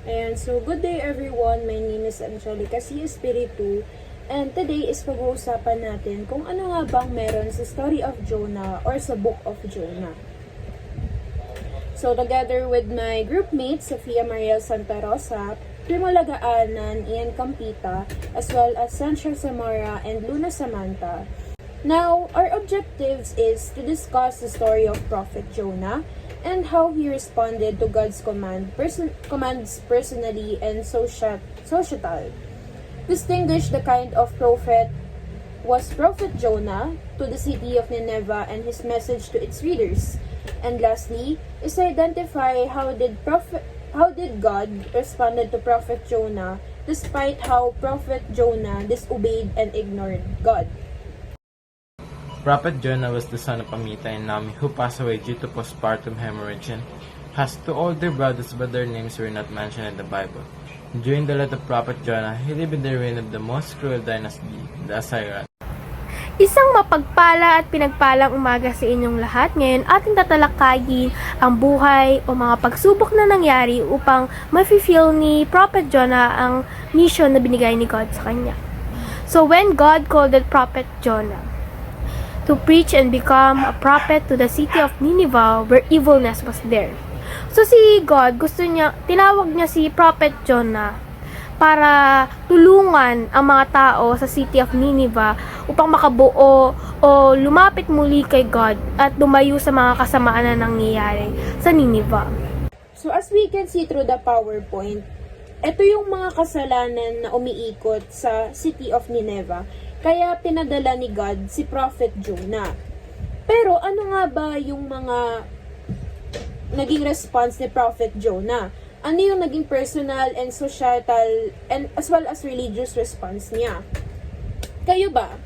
And so, good day everyone. My name is Angelica C. Espiritu. And today is pag-uusapan natin kung ano nga bang meron sa story of Jonah or sa book of Jonah. So, together with my group mates, Sofia Mariel Santa Rosa, Primo Lagaanan, Ian Campita, as well as Sancha Zamora and Luna Samantha. Now, our objectives is to discuss the story of Prophet Jonah and how he responded to God's commands personally and societal. Distinguish the kind of prophet was Prophet Jonah to the city of Nineveh and his message to its readers. And lastly, is identify how did God responded to Prophet Jonah despite how Prophet Jonah disobeyed and ignored God. Prophet Jonah was the son of Amittai and Naomi, who passed away due to postpartum hemorrhage and has two older brothers, but their names were not mentioned in the Bible. During the life of Prophet Jonah, he lived in the reign of the most cruel dynasty, the Assyrians. Isang mapagpala at pinagpalang umaga sa inyong lahat. Ngayon ating tatalakayin ang buhay o mga pagsubok na nangyari upang ma-fulfill ni Prophet Jonah ang mission na binigay ni God sa kanya. So when God called the Prophet Jonah to preach and become a prophet to the city of Nineveh where evilness was there. So si God, tinawag niya si Prophet Jonah para tulungan ang mga tao sa city of Nineveh upang makabuo o lumapit muli kay God at lumayo sa mga kasamaan na nangyayari sa Nineveh. So as we can see through the PowerPoint, ito yung mga kasalanan na umiikot sa city of Nineveh. Kaya pinadala ni God si Prophet Jonah. Pero ano nga ba yung mga naging response ni Prophet Jonah? Ano yung naging personal and societal and as well as religious response niya? Kayo ba?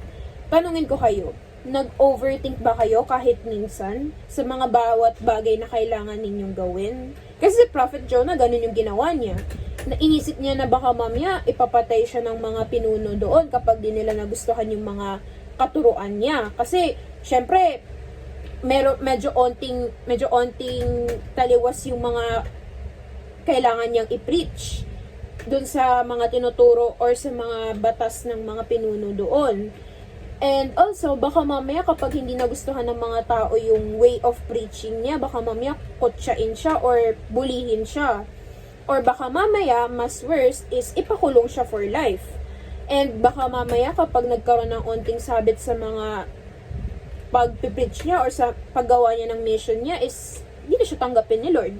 Tanungin ko kayo, nag-overthink ba kayo kahit minsan sa mga bawat bagay na kailangan ninyong gawin? Kasi si Prophet Jonah, ganun yung ginawa niya. Inisip niya na baka mamaya ipapatay siya ng mga pinuno doon kapag di nila nagustuhan yung mga katuruan niya. Kasi, syempre, medyo onting taliwas yung mga kailangan niyang i-preach doon sa mga tinuturo or sa mga batas ng mga pinuno doon. And also, baka mamaya kapag hindi nagustuhan ng mga tao yung way of preaching niya, baka mamaya kutsain siya or bulihin siya. Or baka mamaya, mas worse, is ipakulong siya for life. And baka mamaya kapag nagkaroon ng onting sabit sa mga pag-preach niya or sa paggawa niya ng mission niya is hindi na siya tanggapin ni Lord.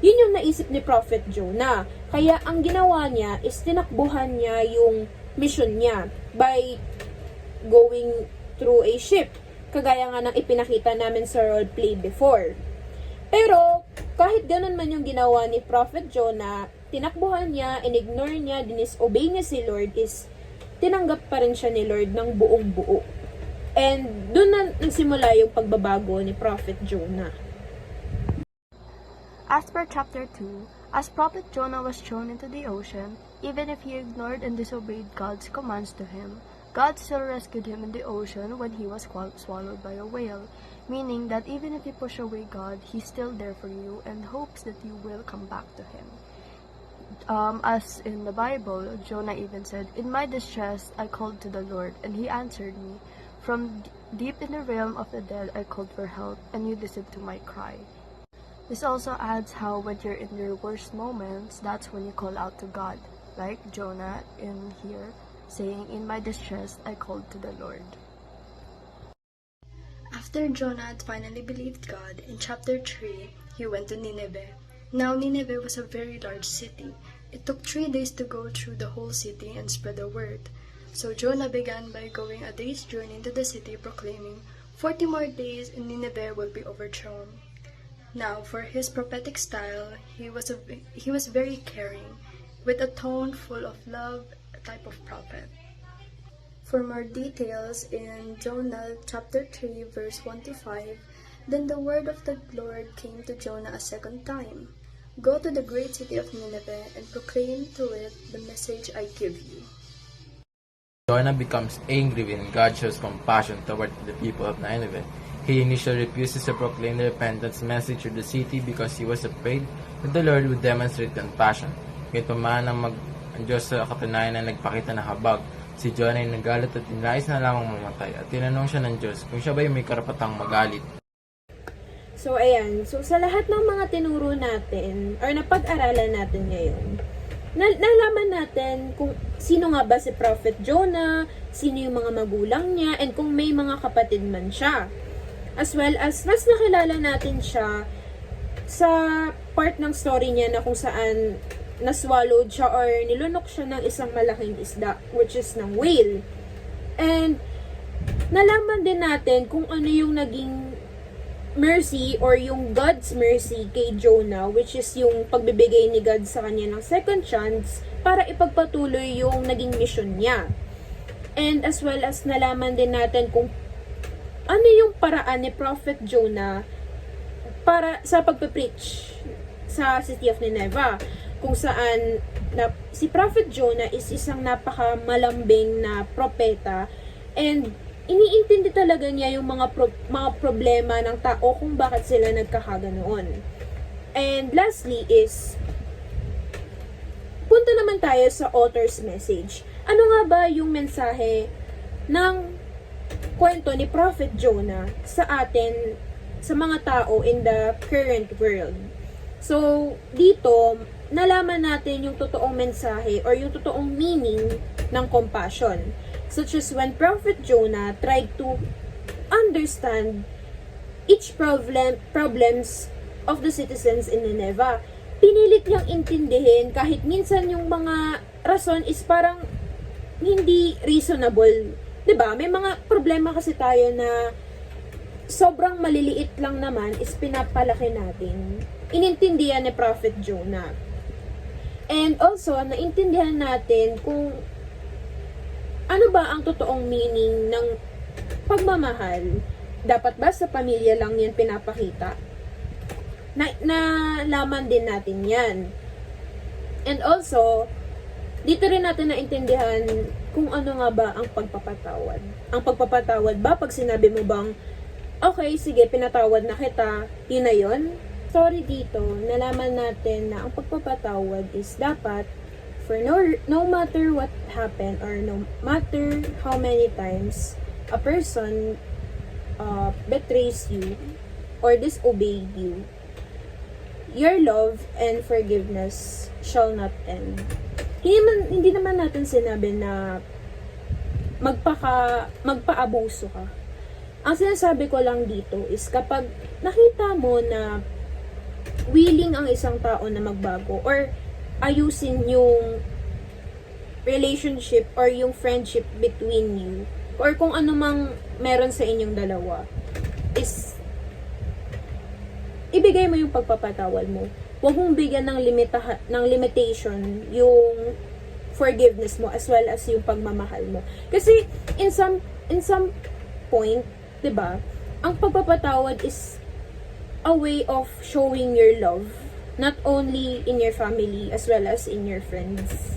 Yun yung naisip ni Prophet Jonah. Kaya ang ginawa niya is tinakbuhan niya yung mission niya by going through a ship. Kagaya nga ng ipinakita namin sa roleplay before. Pero, kahit ganun man yung ginawa ni Prophet Jonah, tinakbuhan niya, inignore niya, dinisobey niya si Lord is tinanggap pa rin siya ni Lord ng buong buo. And doon na nagsimula yung pagbabago ni Prophet Jonah. As per chapter 2, as Prophet Jonah was thrown into the ocean, even if he ignored and disobeyed God's commands to him, God still rescued him in the ocean when he was swallowed by a whale, meaning that even if you push away God, He's still there for you and hopes that you will come back to Him. As in the Bible, Jonah even said, "In my distress, I called to the Lord, and He answered me. From deep in the realm of the dead, I called for help, and you listened to my cry." This also adds how when you're in your worst moments, that's when you call out to God, like Jonah in here, saying, "In my distress, I called to the Lord." After Jonah had finally believed God, in chapter 3, he went to Nineveh. Now Nineveh was a very large city. It took 3 days to go through the whole city and spread the word. So Jonah began by going a day's journey into the city, proclaiming, 40 more days and Nineveh will be overthrown. Now, for his prophetic style, he was very caring, with a tone full of love, a type of prophet. For more details, in Jonah chapter 3, verse 1 to 5, then the word of the Lord came to Jonah a second time. Go to the great city of Nineveh and proclaim to it the message I give you. Jonah becomes angry when God shows compassion toward the people of Nineveh. He initially refuses to proclaim the repentance message to the city because he was afraid that the Lord would demonstrate compassion. Kaya tumaan ang Diyos sa katunayan na nagpakita ng habag. Si Jonah ay nagalit at tinais na lamang mamatay at tinanong siya ng Diyos kung siya ba may karapatang magalit. So, ayan. So, sa lahat ng mga tinuro natin, or napag-aralan natin ngayon, nalaman natin kung sino nga ba si Prophet Jonah, sino yung mga magulang niya, and kung may mga kapatid man siya. As well as, mas nakilala natin siya sa part ng story niya na kung saan naswallowed siya or nilunok siya ng isang malaking isda, which is ng whale. And, nalaman din natin kung ano yung naging mercy or yung God's mercy kay Jonah, which is yung pagbibigay ni God sa kanya ng second chance para ipagpatuloy yung naging mission niya. And as well as nalaman din natin kung ano yung paraan ni Prophet Jonah para sa pagpe-preach sa city of Nineveh, kung saan si Prophet Jonah is isang napakamalambing na propeta, and iniintindi talaga niya yung mga problema ng tao kung bakit sila nagkakaganoon. And lastly is, punta naman tayo sa author's message. Ano nga ba yung mensahe ng kwento ni Prophet Jonah sa atin, sa mga tao in the current world? So, dito, nalaman natin yung totoong mensahe or yung totoong meaning ng compassion. Such as when Prophet Jonah tried to understand each problems of the citizens in Nineveh. Pinilit niyang intindihin kahit minsan yung mga rason is parang hindi reasonable. 'Di ba? May mga problema kasi tayo na sobrang maliliit lang naman is pinapalaki natin. Inintindihan ni Prophet Jonah. And also, naintindihan natin kung ano ba ang totoong meaning ng pagmamahal. Dapat ba sa pamilya lang yan pinapakita? Nalaman din natin yan. And also, dito rin natin naintindihan kung ano nga ba ang pagpapatawad. Ang pagpapatawad ba pag sinabi mo bang, okay, sige, pinatawad na kita, yun na yun? Sorry dito, nalaman natin na ang pagpapatawad is dapat for no matter what happened or no matter how many times a person betrays you or disobeyed you, your love and forgiveness shall not end. Hindi naman natin sinabi na magpaabuso ka. Ang sinasabi ko lang dito is kapag nakita mo na willing ang isang tao na magbago or ayusin yung relationship or yung friendship between you or kung ano mang meron sa inyong dalawa, is ibigay mo yung pagpapatawad mo. Huwag mong bigyan ng limitation yung forgiveness mo as well as yung pagmamahal mo. Kasi in some point, 'di ba? Ang pagpapatawad is a way of showing your love, not only in your family as well as in your friends.